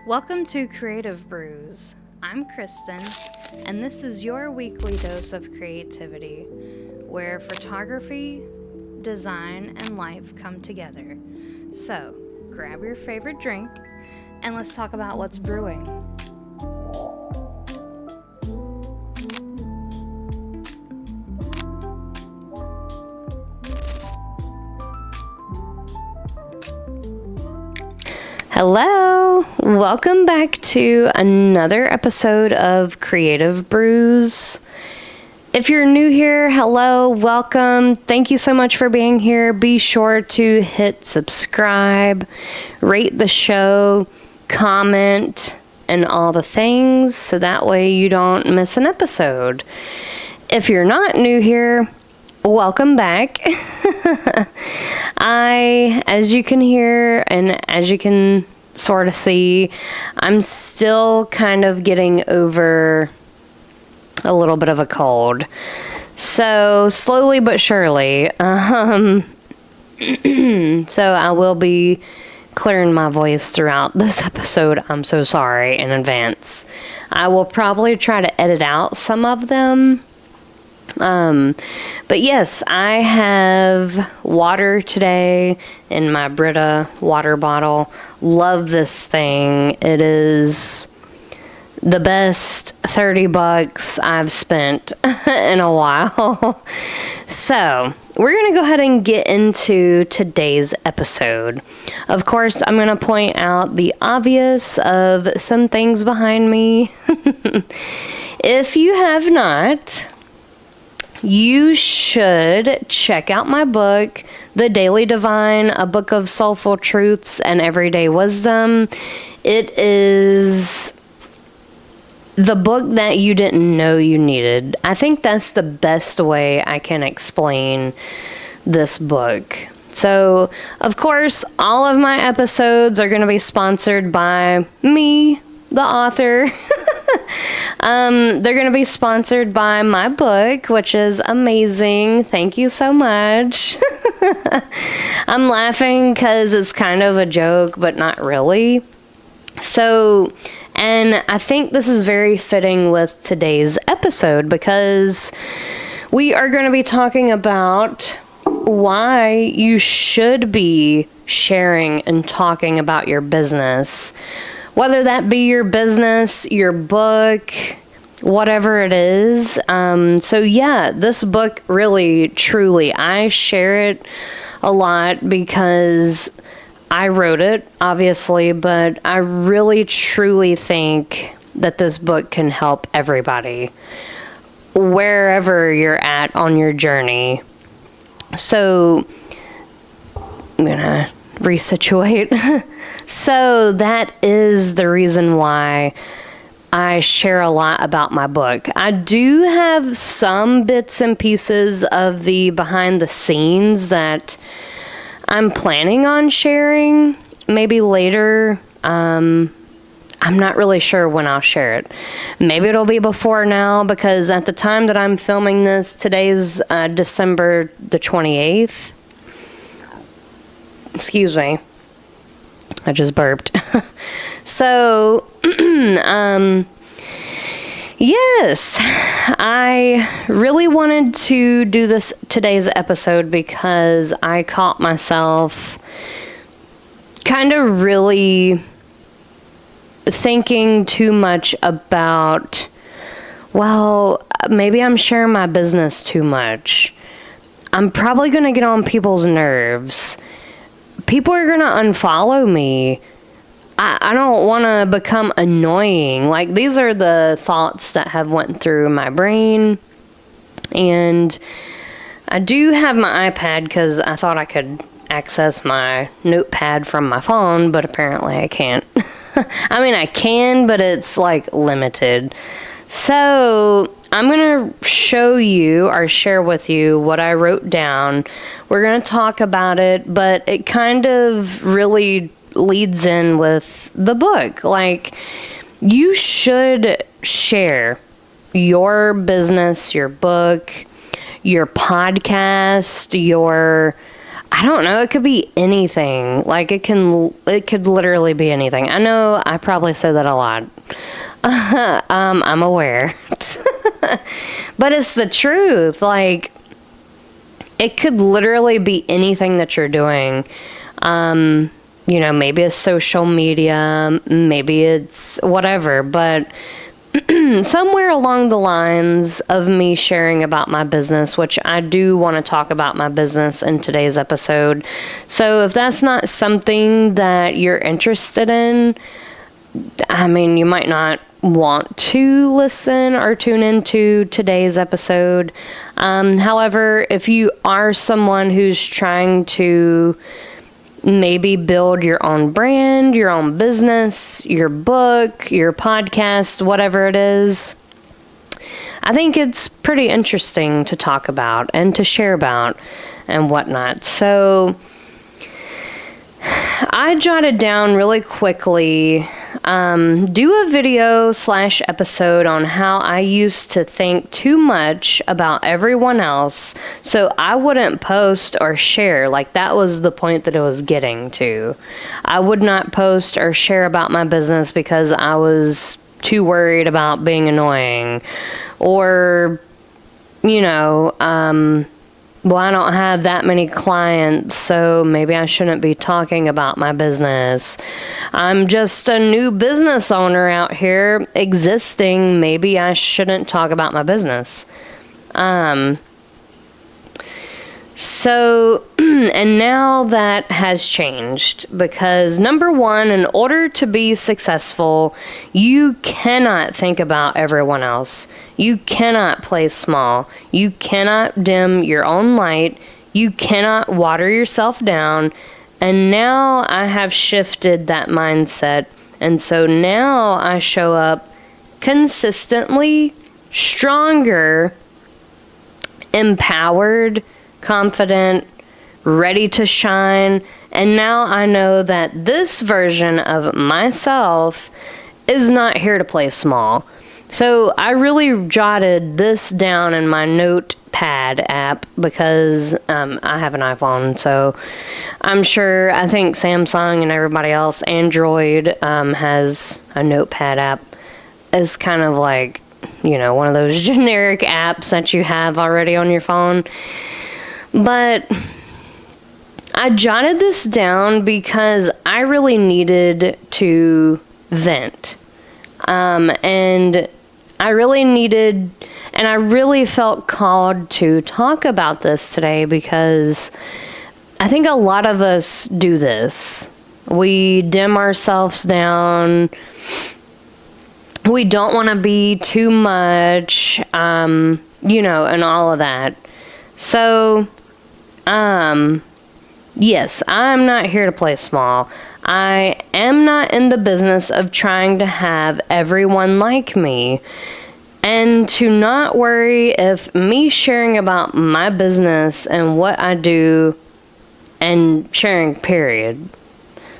Welcome to Creative Brews. I'm Kristen, and this is your weekly dose of creativity, where photography, design, and life come together. So, grab your favorite drink, and let's talk about what's brewing. Hello! Welcome back to another episode of Creative Brews. If you're new here, hello, welcome. Thank you so much for being here. Be sure to hit subscribe, rate the show, comment, and all the things so that way you don't miss an episode. If you're not new here, welcome back. As you can hear and as you can sort of see, I'm still kind of getting over a little bit of a cold. So slowly but surely, so I will be clearing my voice throughout this episode. I'm so sorry in advance. I will probably try to edit out some of them. But yes, I have water today in my Brita water bottle. Love this thing. It is the best $30 I've spent in a while. So, we're going to go ahead and get into today's episode. Of course, I'm going to point out the obvious of some things behind me. If you have not, you should check out my book, The Daily Divine, A Book of Soulful Truths and Everyday Wisdom. It is the book that you didn't know you needed. I think that's the best way I can explain this book. So, of course, all of my episodes are going to be sponsored by me, the author. They're going to be sponsored by my book, which is amazing. Thank you so much. I'm laughing because it's kind of a joke, but not really. So, and I think this is very fitting with today's episode because we are going to be talking about why you should be sharing and talking about your business. Whether that be your business, your book, whatever it is. So yeah, this book really, truly, I share it a lot because I wrote it, obviously, but I really, truly think that this book can help everybody, wherever you're at on your journey. So, I'm gonna resituate. So that is the reason why I share a lot about my book. I do have some bits and pieces of the behind the scenes that I'm planning on sharing, maybe later. I'm not really sure when I'll share it. Maybe it'll be before now because at the time that I'm filming this, today's December the 28th. Excuse me. I just burped. So, yes, I really wanted to do today's episode because I caught myself kind of really thinking too much about, well, maybe I'm sharing my business too much. I'm probably going to get on people's nerves. People are going to unfollow me. I don't want to become annoying. Like, these are the thoughts that have went through my brain. And I do have my iPad because I thought I could access my notepad from my phone, but apparently I can't. I mean, I can, but it's, like, limited. So, I'm going to show you or share with you what I wrote down. We're going to talk about it, but it kind of really leads in with the book. Like, you should share your business, your book, your podcast, your I don't know. It could be anything. Like it could literally be anything. I know I probably say that a lot. I'm aware. But it's the truth. Like, it could literally be anything that you're doing. Maybe it's social media, maybe it's whatever, but somewhere along the lines of me sharing about my business, which I do want to talk about my business in today's episode. So if that's not something that you're interested in, I mean, you might not want to listen or tune into today's episode. However, if you are someone who's trying to maybe build your own brand, your own business, your book, your podcast, whatever it is, I think it's pretty interesting to talk about and to share about and whatnot. So I jotted down really quickly, do a video/episode on how I used to think too much about everyone else, so I wouldn't post or share. Like, that was the point that it was getting to. I would not post or share about my business because I was too worried about being annoying, or, well, I don't have that many clients, so maybe I shouldn't be talking about my business. I'm just a new business owner out here existing. Maybe I shouldn't talk about my business. And now that has changed because, number one, in order to be successful, you cannot think about everyone else. You cannot play small. You cannot dim your own light. You cannot water yourself down. And now I have shifted that mindset. And so now I show up consistently, stronger, empowered, confident, ready to shine. And now I know that this version of myself is not here to play small. So I really jotted this down in my notepad app because I have an iPhone. So I think Samsung and everybody else, Android, has a notepad app. It's kind of like, one of those generic apps that you have already on your phone. But I jotted this down because I really needed to vent. And I really felt called to talk about this today because I think a lot of us do this. We dim ourselves down. We don't want to be too much, and all of that. So, yes, I'm not here to play small. I am not in the business of trying to have everyone like me. And to not worry if me sharing about my business and what I do and sharing, period.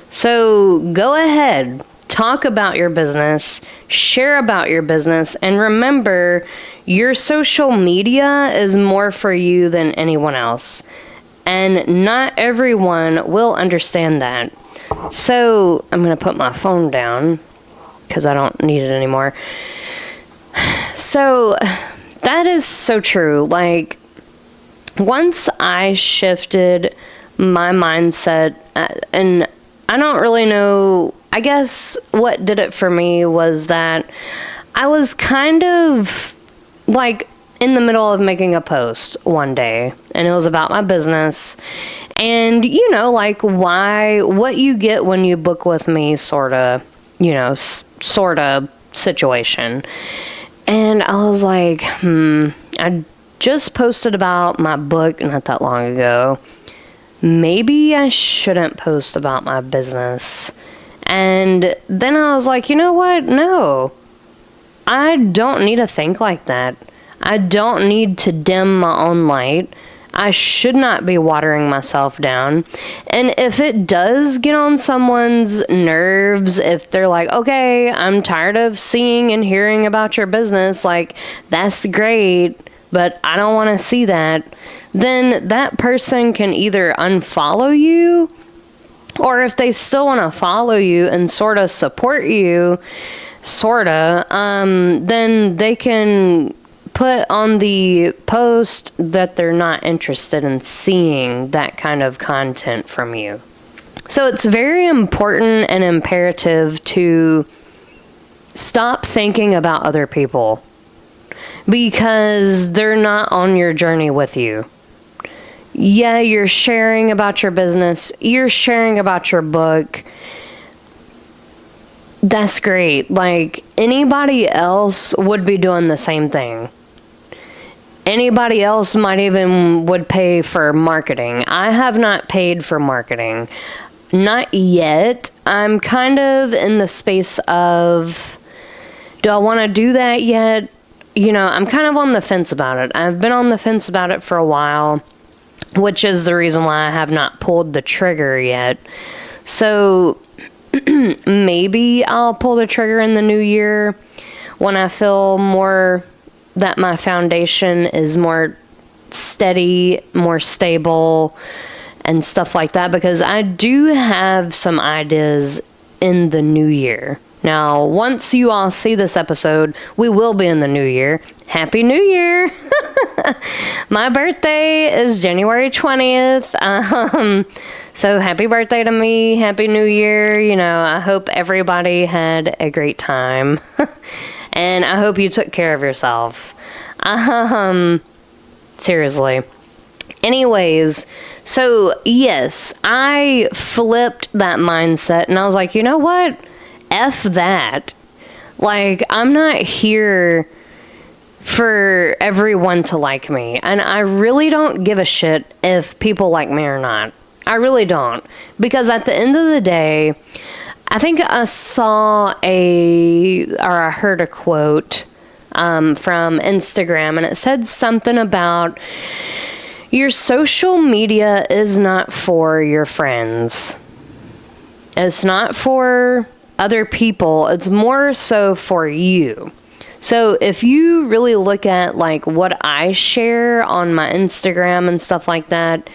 So go ahead, talk about your business, share about your business, and remember, your social media is more for you than anyone else. And not everyone will understand that. So I'm going to put my phone down because I don't need it anymore. So that is so true. Like, once I shifted my mindset, and I don't really know, I guess what did it for me was that I was kind of like in the middle of making a post one day, and it was about my business. And, what you get when you book with me sort of situation. And I was like, I just posted about my book not that long ago. Maybe I shouldn't post about my business. And then I was like, you know what? No, I don't need to think like that. I don't need to dim my own light. I should not be watering myself down. And if it does get on someone's nerves, if they're like, okay, I'm tired of seeing and hearing about your business, like, that's great, but I don't want to see that, then that person can either unfollow you, or if they still want to follow you and sort of support you, then they can put on the post that they're not interested in seeing that kind of content from you. So it's very important and imperative to stop thinking about other people, because they're not on your journey with you. Yeah, you're sharing about your business, you're sharing about your book. That's great. Like, anybody else would be doing the same thing. Anybody else might even would pay for marketing. I have not paid for marketing. Not yet. I'm kind of in the space of, do I want to do that yet? You know, I'm kind of on the fence about it. I've been on the fence about it for a while, which is the reason why I have not pulled the trigger yet. So maybe I'll pull the trigger in the new year when I feel more that my foundation is more steady, more stable, and stuff like that, because I do have some ideas in the new year. Now, once you all see this episode, we will be in the new year. Happy New Year! My birthday is January 20th. So happy birthday to me. Happy New Year. You know, I hope everybody had a great time. And I hope you took care of yourself. Seriously. Anyways, so yes, I flipped that mindset and I was like, you know what? F that. Like, I'm not here for everyone to like me. And I really don't give a shit if people like me or not. I really don't. Because at the end of the day, I think I heard a quote from Instagram, and it said something about, your social media is not for your friends. It's not for other people. It's more so for you. So if you really look at like what I share on my Instagram and stuff like that,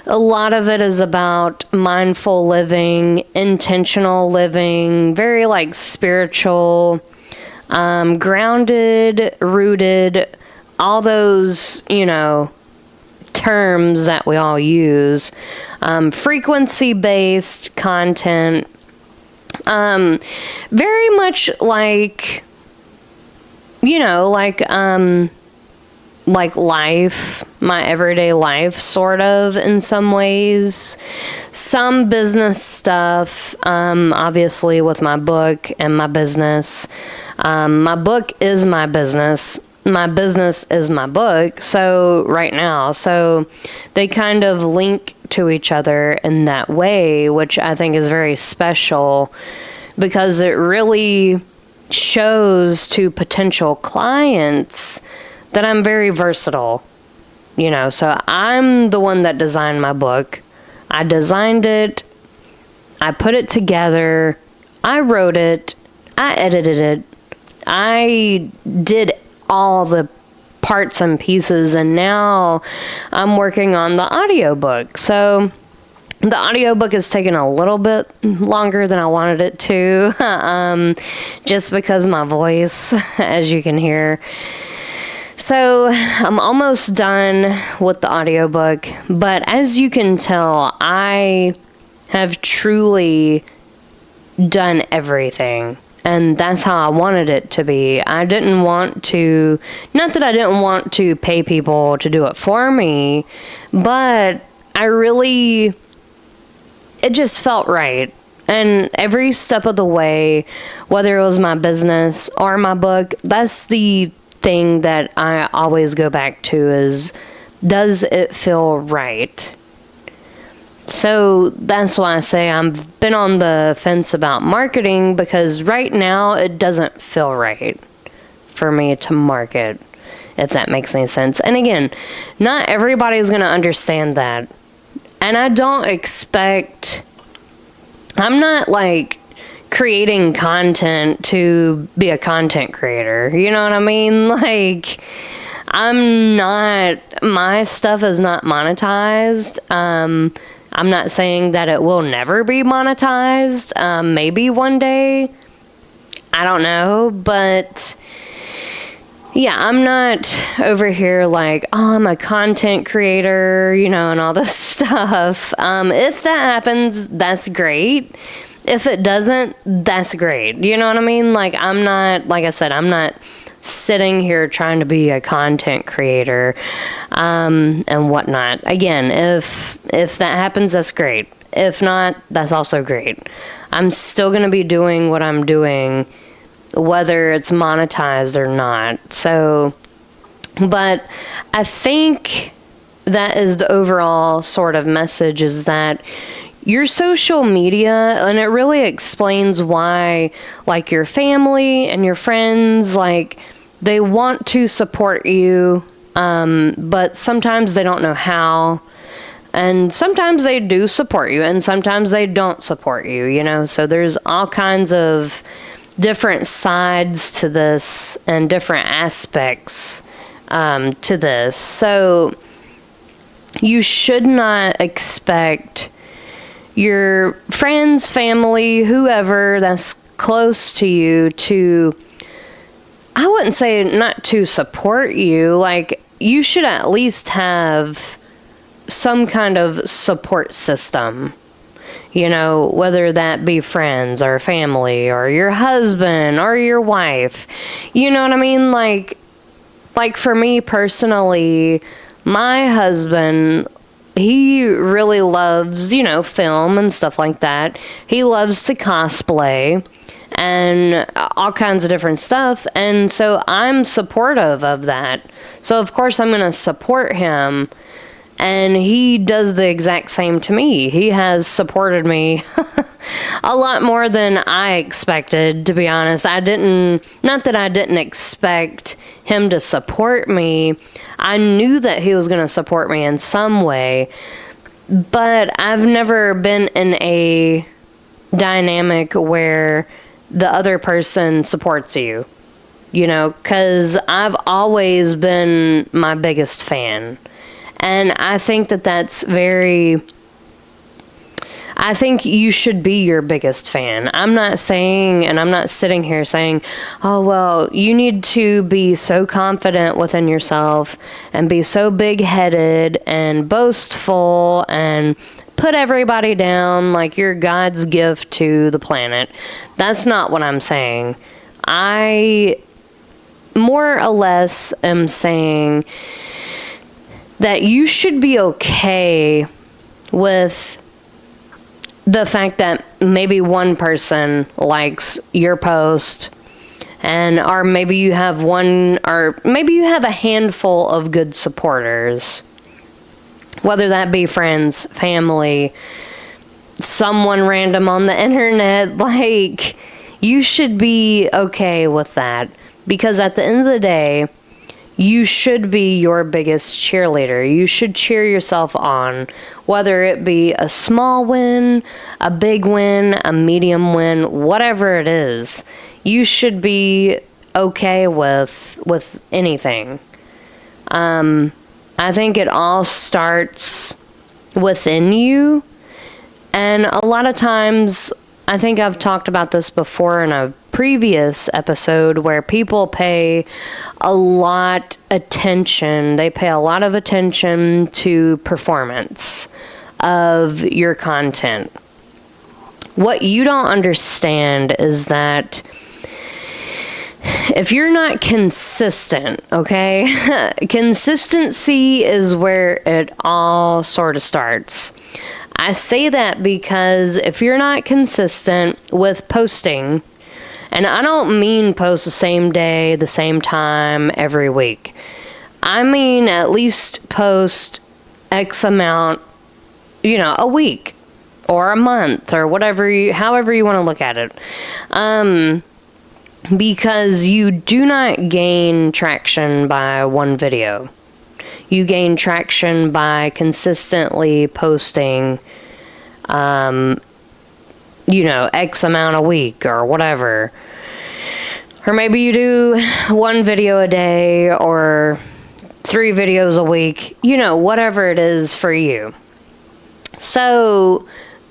a lot of it is about mindful living, intentional living, very like spiritual, grounded, rooted, all those, you know, terms that we all use, frequency-based content, very much like, you know, like life, my everyday life, sort of, in some ways. Some business stuff, obviously with my book and my business. My book is my business. My business is my book, so right now. So they kind of link to each other in that way, which I think is very special, because it really shows to potential clients that I'm very versatile. You know, so I'm the one that designed my book. I designed it. I put it together. I wrote it. I edited it. I did all the parts and pieces, and now I'm working on the audiobook. So the audiobook is taking a little bit longer than I wanted it to, just because my voice, as you can hear. So I'm almost done with the audiobook, but as you can tell, I have truly done everything. And that's how I wanted it to be. I didn't want to, not that I didn't want to pay people to do it for me, but I really, it just felt right. And every step of the way, whether it was my business or my book, that's the thing that I always go back to is, does it feel right? So that's why I say I've been on the fence about marketing, because right now it doesn't feel right for me to market, if that makes any sense. And again, not everybody's going to understand that. And I don't expect, I'm not like creating content to be a content creator. You know what I mean? Like, my stuff is not monetized. I'm not saying that it will never be monetized. Maybe one day. I don't know, but yeah, I'm not over here like, oh, I'm a content creator, and all this stuff. If that happens, that's great. If it doesn't, that's great. You know what I mean? Like, like I said, I'm not sitting here trying to be a content creator, and whatnot. Again, if that happens, that's great. If not, that's also great. I'm still going to be doing what I'm doing, whether it's monetized or not. So, but I think that is the overall sort of message, is that your social media, and it really explains why, like, your family and your friends, like, they want to support you, but sometimes they don't know how. And sometimes they do support you, and sometimes they don't support you, So there's all kinds of different sides to this and different aspects to this. So you should not expect your friends, family, whoever that's close to you to, I wouldn't say not to support you. Like, you should at least have some kind of support system. Whether that be friends or family or your husband or your wife. You know what I mean? Like for me personally, my husband, he really loves, film and stuff like that. He loves to cosplay and all kinds of different stuff. And so I'm supportive of that. So of course I'm going to support him. And he does the exact same to me. He has supported me a lot more than I expected, to be honest. Not that I didn't expect him to support me. I knew that he was going to support me in some way. But I've never been in a dynamic where the other person supports you, because I've always been my biggest fan. And I think I think you should be your biggest fan. I'm not saying, and I'm not sitting here saying, oh, well, you need to be so confident within yourself and be so big-headed and boastful and put everybody down like you're God's gift to the planet. That's not what I'm saying. I more or less am saying that you should be okay with the fact that maybe one person likes your post, or maybe you have a handful of good supporters, whether that be friends, family, someone random on the internet. Like, you should be okay with that, because at the end of the day, you should be your biggest cheerleader. You should cheer yourself on, whether it be a small win, a big win, a medium win, whatever it is. You should be okay with anything. I think it all starts within you. And a lot of times, I think I've talked about this before in a previous episode, where people pay a lot of attention to performance of your content. What you don't understand is that if you're not consistent, okay, consistency is where it all sort of starts. I say that because if you're not consistent with posting, and I don't mean post the same day, the same time, every week. I mean at least post X amount, a week or a month or however you want to look at it. Because you do not gain traction by one video. You gain traction by consistently posting, X amount a week or whatever. Or maybe you do one video a day or 3 videos a week, whatever it is for you. So,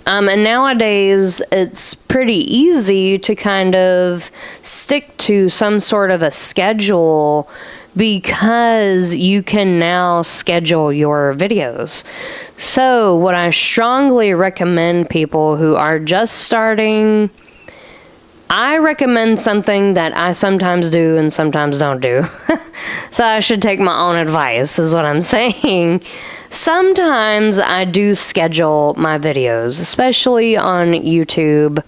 and nowadays it's pretty easy to kind of stick to some sort of a schedule because you can now schedule your videos. So what I strongly recommend people who are just starting, I recommend something that I sometimes do and sometimes don't do. So I should take my own advice, is what I'm saying. Sometimes I do schedule my videos, especially on YouTube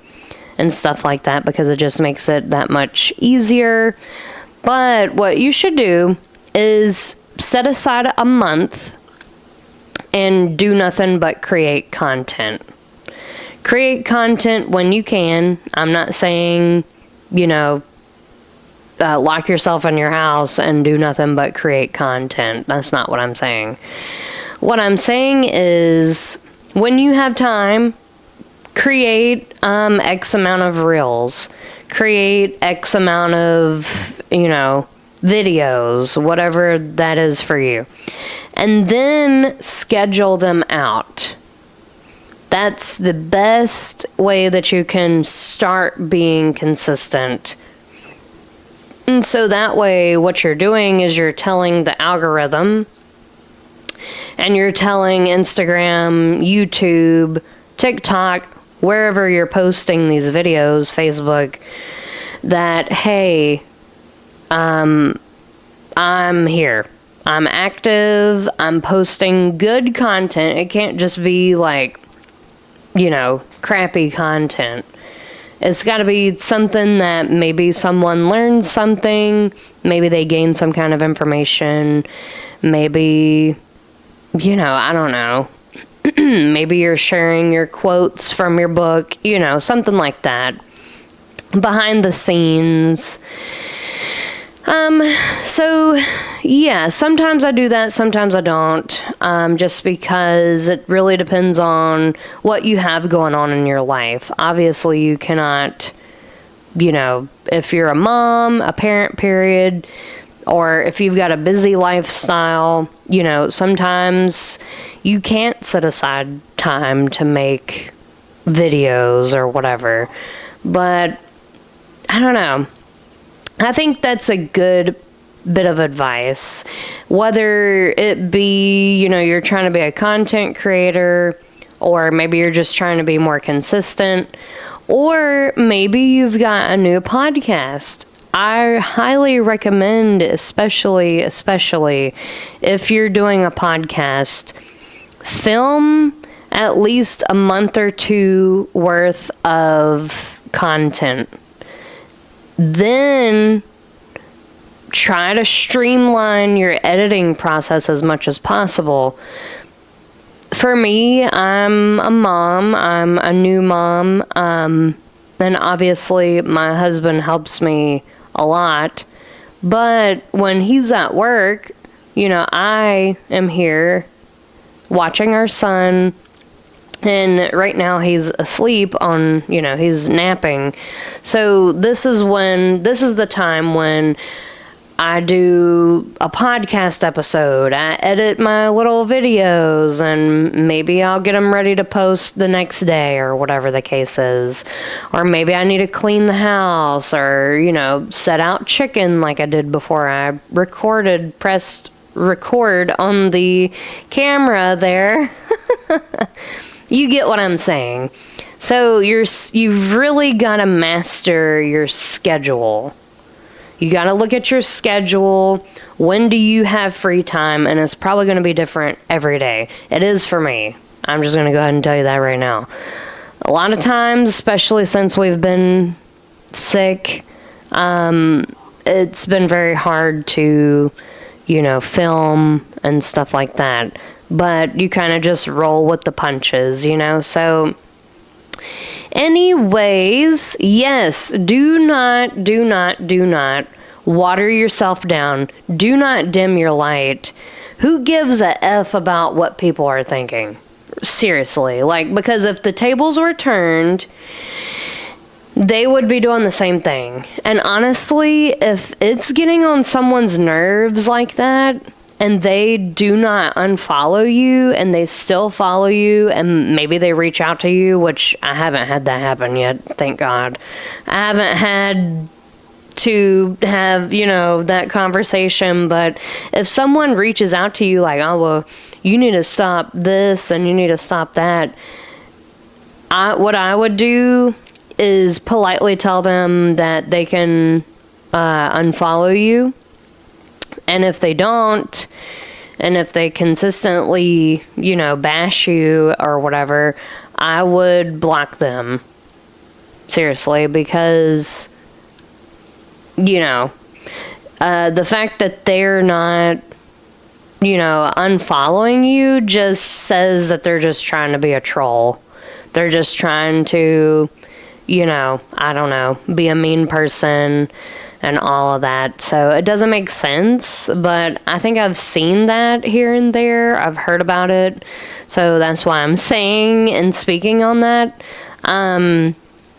and stuff like that, because it just makes it that much easier. But what you should do is set aside a month and do nothing but create content. Create content when you can. I'm not saying, lock yourself in your house and do nothing but create content. That's not what I'm saying. What I'm saying is, when you have time, create X amount of reels. Create X amount of, videos, whatever that is for you. And then schedule them out. That's the best way that you can start being consistent. And so that way, what you're doing is you're telling the algorithm, and you're telling Instagram, YouTube, TikTok, wherever you're posting these videos, Facebook, that, hey, I'm here. I'm active. I'm posting good content. It can't just be like, crappy content. It's got to be something that maybe someone learns something. Maybe they gain some kind of information. Maybe, I don't know. Maybe you're sharing your quotes from your book, something like that. Behind the scenes. So, yeah, sometimes I do that, sometimes I don't, just because it really depends on what you have going on in your life. Obviously, you cannot, if you're a mom, a parent, period, or if you've got a busy lifestyle, sometimes you can't set aside time to make videos or whatever. But, I don't know. I think that's a good bit of advice. Whether it be, you're trying to be a content creator, or maybe you're just trying to be more consistent, or maybe you've got a new podcast. I highly recommend, especially if you're doing a podcast, film at least a month or 2 worth of content. Then try to streamline your editing process as much as possible. For me, I'm a mom. I'm a new mom. And obviously my husband helps me a lot. But when he's at work, I am here watching our son. And right now he's asleep he's napping. So this is the time when I do a podcast episode. I edit my little videos, and maybe I'll get them ready to post the next day or whatever the case is. Or maybe I need to clean the house, or, set out chicken like I did before I pressed record on the camera there. You get what I'm saying. So you've really got to master your schedule. You got to look at your schedule. When do you have free time? And it's probably going to be different every day. It is for me. I'm just going to go ahead and tell you that right now. A lot of times, especially since we've been sick, it's been very hard to, film and stuff like that. But you kind of just roll with the punches, So, anyways, yes, do not water yourself down. Do not dim your light. Who gives a F about what people are thinking? Seriously, because if the tables were turned, they would be doing the same thing. And honestly, if it's getting on someone's nerves like that, and they do not unfollow you and they still follow you, and maybe they reach out to you, which I haven't had that happen yet, thank God. I haven't had to have, that conversation, but if someone reaches out to you like, oh, well, you need to stop this and you need to stop that, what I would do is politely tell them that they can unfollow you. And if they don't, and if they consistently, bash you or whatever, I would block them. Seriously, because, the fact that they're not, unfollowing you just says that they're just trying to be a troll. They're just trying to, I don't know, be a mean person and all of that. So it doesn't make sense, but I think I've seen that here and there. I've heard about it. So that's why I'm saying and speaking on that.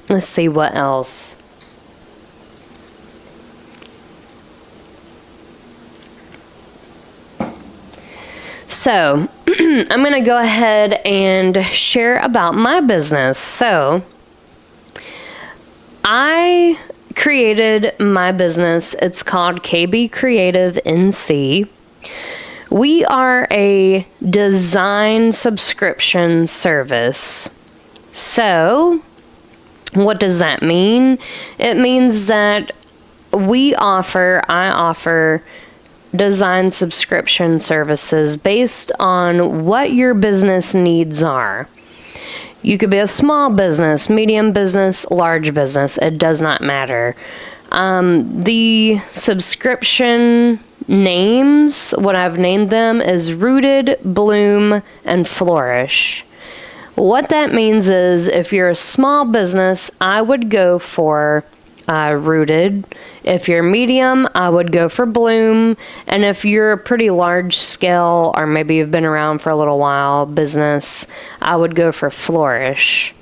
Let's see what else. So I'm going to go ahead and share about my business. So I created my business. It's called KBCreativeNC. We are a design subscription service. So what does that mean? It means that I offer design subscription services based on what your business needs are. You could be a small business, medium business, large business. It does not matter. The subscription names, what I've named them, is Rooted, Bloom, and Flourish. What that means is if you're a small business, I would go for Rooted. If you're medium, I would go for Bloom. And if you're a pretty large scale, or maybe you've been around for a little while, business, I would go for Flourish.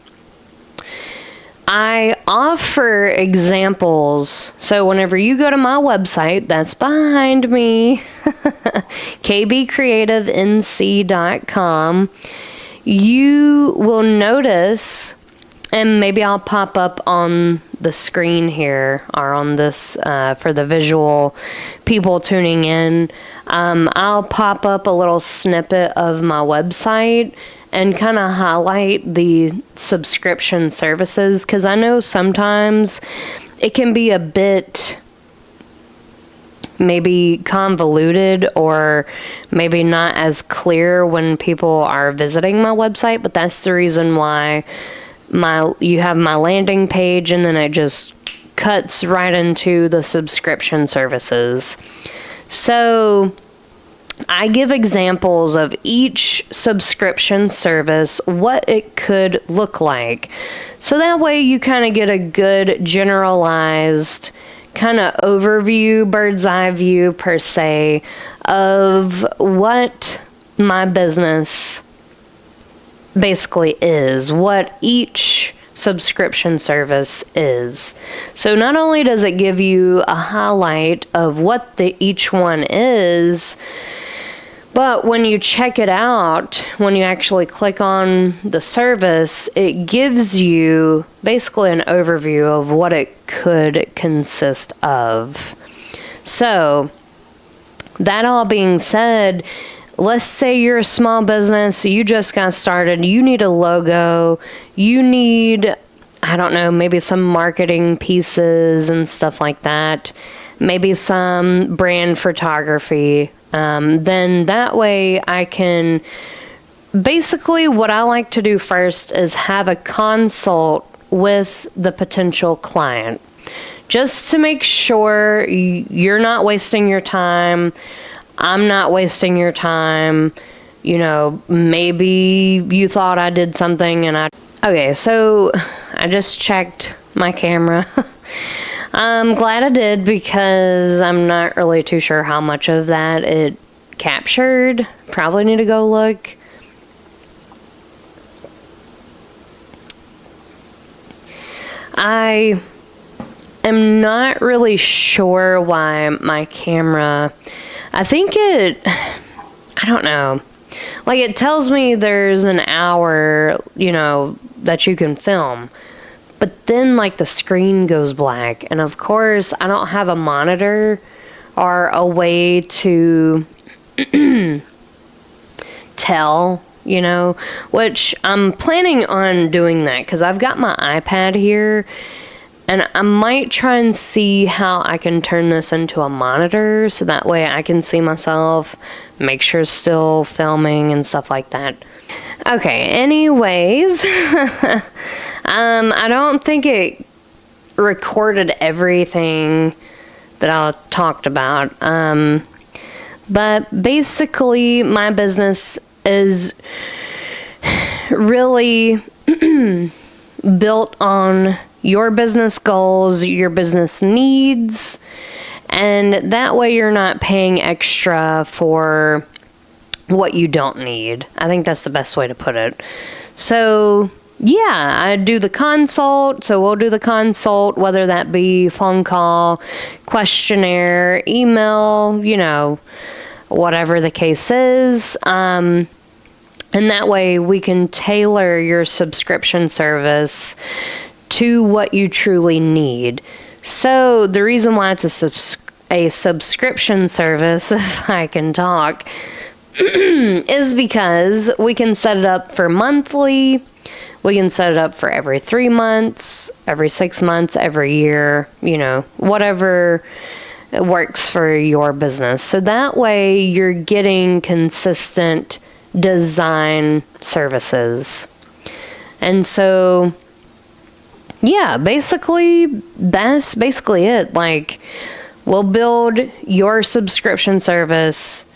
I offer examples. So whenever you go to my website, that's behind me, KBCreativeNC.com, you will notice, and maybe I'll pop up on the screen here, or on this for the visual people tuning in. I'll pop up a little snippet of my website and kind of highlight the subscription services, because I know sometimes it can be a bit maybe convoluted or maybe not as clear when people are visiting my website, but that's the reason why you have my landing page, and then it just cuts right into the subscription services. So I give examples of each subscription service, what it could look like. So that way you kind of get a good generalized kind of overview, bird's eye view per se, of what my business basically is, what each subscription service is. So not only does it give you a highlight of what each one is, but when you check it out, when you actually click on the service, it gives you basically an overview of what it could consist of. So that all being said, let's say you're a small business, you just got started, you need a logo, you need, I don't know, maybe some marketing pieces and stuff like that, maybe some brand photography, then that way I can, basically what I like to do first is have a consult with the potential client, just to make sure you're not wasting your time, I'm not wasting your time. Maybe you thought I did something and okay, so I just checked my camera. I'm glad I did, because I'm not really too sure how much of that it captured. Probably need to go look. I am not really sure why my camera, I think I don't know. Like, it tells me there's an hour, that you can film. But then, like, the screen goes black. And, of course, I don't have a monitor or a way to tell, which I'm planning on doing that because I've got my iPad here. And I might try and see how I can turn this into a monitor so that way I can see myself, make sure it's still filming and stuff like that. Okay, anyways, I don't think it recorded everything that I talked about. But basically, my business is really built on your business goals, your business needs, and that way you're not paying extra for what you don't need. I think that's the best way to put it. So, yeah, I do the consult, so we'll do the consult, whether that be phone call, questionnaire, email, whatever the case is. And that way we can tailor your subscription service to what you truly need. So the reason why it's a subscription service, if I can talk, is because we can set it up for monthly, we can set it up for every 3 months, every 6 months, every year, whatever works for your business. So that way you're getting consistent design services. And so, yeah, basically, that's basically it. Like, we'll build your subscription service,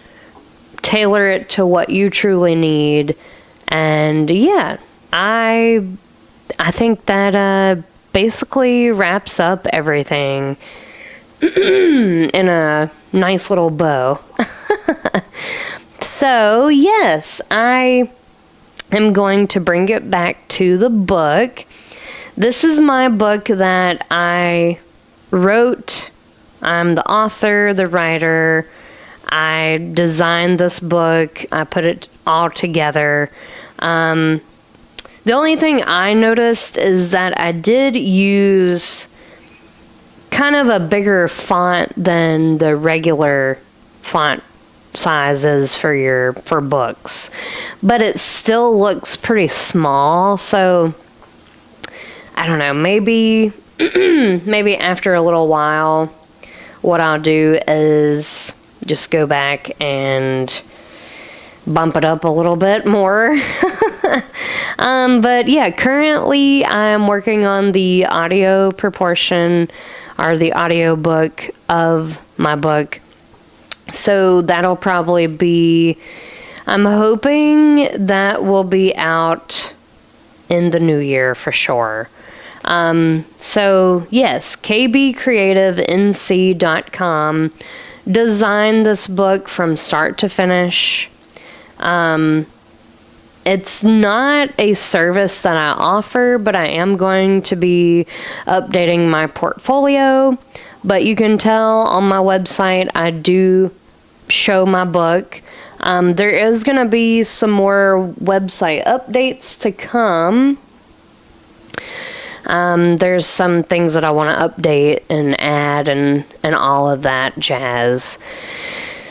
tailor it to what you truly need, and yeah, I think that basically wraps up everything in a nice little bow. So, yes, I am going to bring it back to the book. This is my book that I wrote. I'm the author, the writer. I designed this book. I put it all together. The only thing I noticed is that I did use kind of a bigger font than the regular font sizes for books. But it still looks pretty small, so I don't know, maybe after a little while, what I'll do is just go back and bump it up a little bit more. But yeah, currently I'm working on the audio proportion or the audio book of my book. So that'll probably be, I'm hoping that will be out in the new year for sure. So yes, KBCreativeNC.com designed this book from start to finish. It's not a service that I offer, but I am going to be updating my portfolio. But you can tell on my website, I do show my book. There is going to be some more website updates to come. There's some things that I want to update and add and all of that jazz.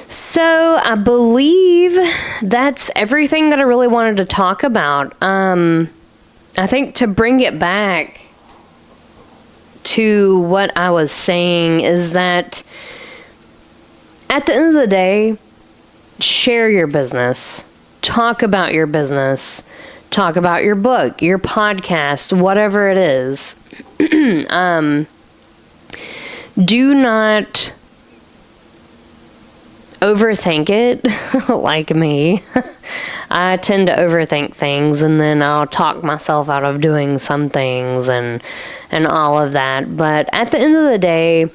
So I believe that's everything that I really wanted to talk about. I think to bring it back to what I was saying is that at the end of the day, share your business. Talk about your business. Talk about your book, your podcast, whatever it is. Do not overthink it like me. I tend to overthink things and then I'll talk myself out of doing some things and all of that. But at the end of the day,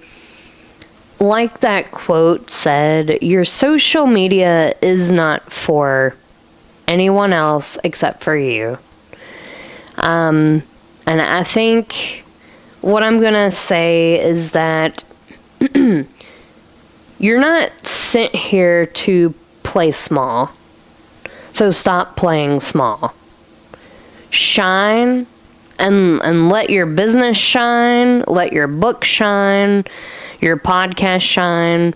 like that quote said, your social media is not for anyone else except for you. And I think what I'm going to say is that you're not sent here to play small. So stop playing small. Shine and let your business shine, let your book shine, your podcast shine.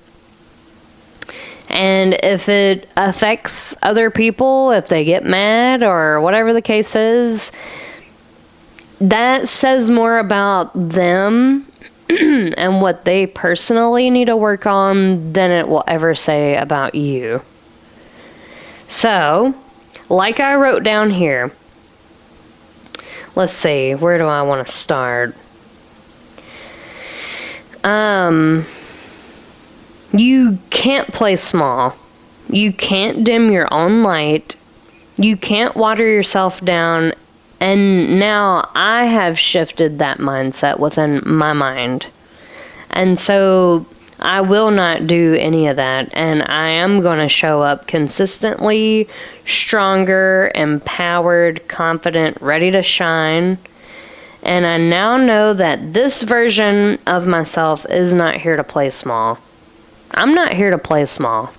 And if it affects other people, if they get mad or whatever the case is, that says more about them and what they personally need to work on than it will ever say about you. So, like I wrote down here, let's see, where do I want to start? You can't play small. You can't dim your own light. You can't water yourself down. And now I have shifted that mindset within my mind. And so I will not do any of that. And I am going to show up consistently, stronger, empowered, confident, ready to shine. And I now know that this version of myself is not here to play small. I'm not here to play small.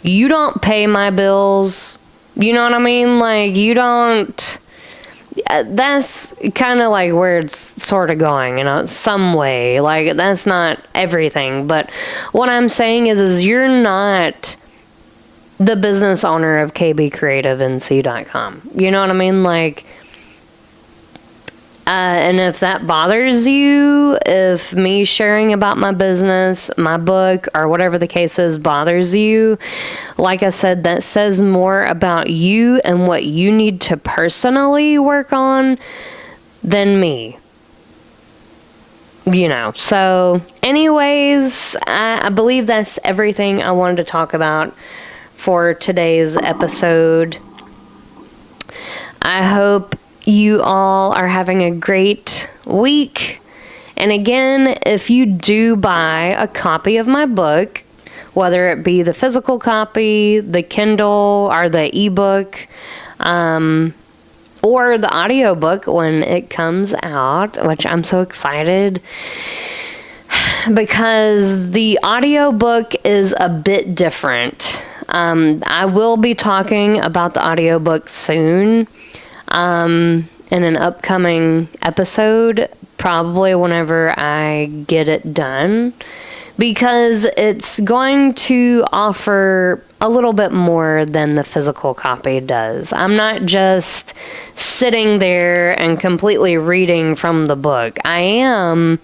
You don't pay my bills. You know what I mean? Like, you don't... That's kind of like where it's sort of going, you know, some way. Like, that's not everything. But what I'm saying is you're not the business owner of KBCreativeNC.com. You know what I mean? Like, and if that bothers you, if me sharing about my business, my book, or whatever the case is bothers you, like I said, that says more about you and what you need to personally work on than me. You know, so anyways, I believe that's everything I wanted to talk about for today's episode. I hope you all are having a great week. And again, if you do buy a copy of my book, whether it be the physical copy, the Kindle, or the ebook, or the audiobook when it comes out, which I'm so excited because the audiobook is a bit different. I will be talking about the audiobook soon. In an upcoming episode, probably whenever I get it done, because it's going to offer a little bit more than the physical copy does. I'm not just sitting there and completely reading from the book. I am,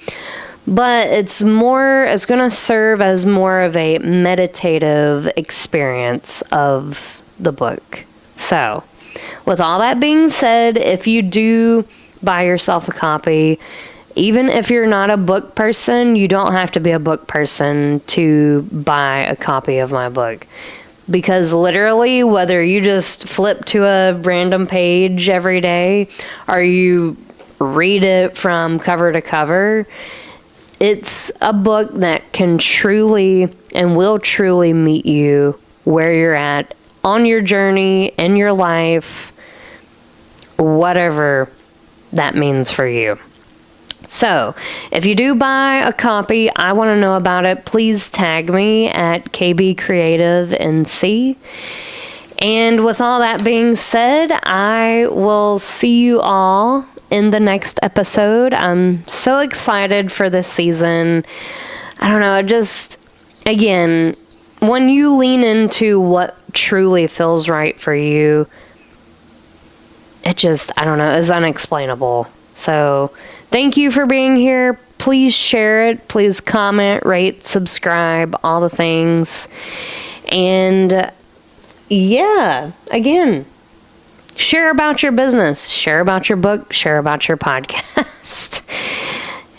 but it's going to serve as more of a meditative experience of the book. So, with all that being said, if you do buy yourself a copy, even if you're not a book person, you don't have to be a book person to buy a copy of my book. Because literally, whether you just flip to a random page every day or you read it from cover to cover, it's a book that can truly and will truly meet you where you're at on your journey, in your life, whatever that means for you. So, if you do buy a copy, I want to know about it. Please tag me at KBCreativeNC. And with all that being said, I will see you all in the next episode. I'm so excited for this season. I don't know, just, again, when you lean into what truly feels right for you, it just, I don't know, is unexplainable. So, thank you for being here. Please share it. Please comment, rate, subscribe, all the things. And, yeah, again, share about your business, share about your book, share about your podcast.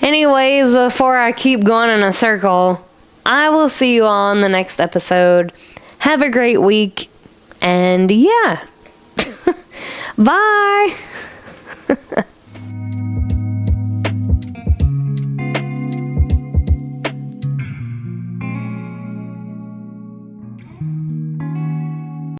Anyways, before I keep going in a circle, I will see you all in the next episode. Have a great week. And, yeah. Bye.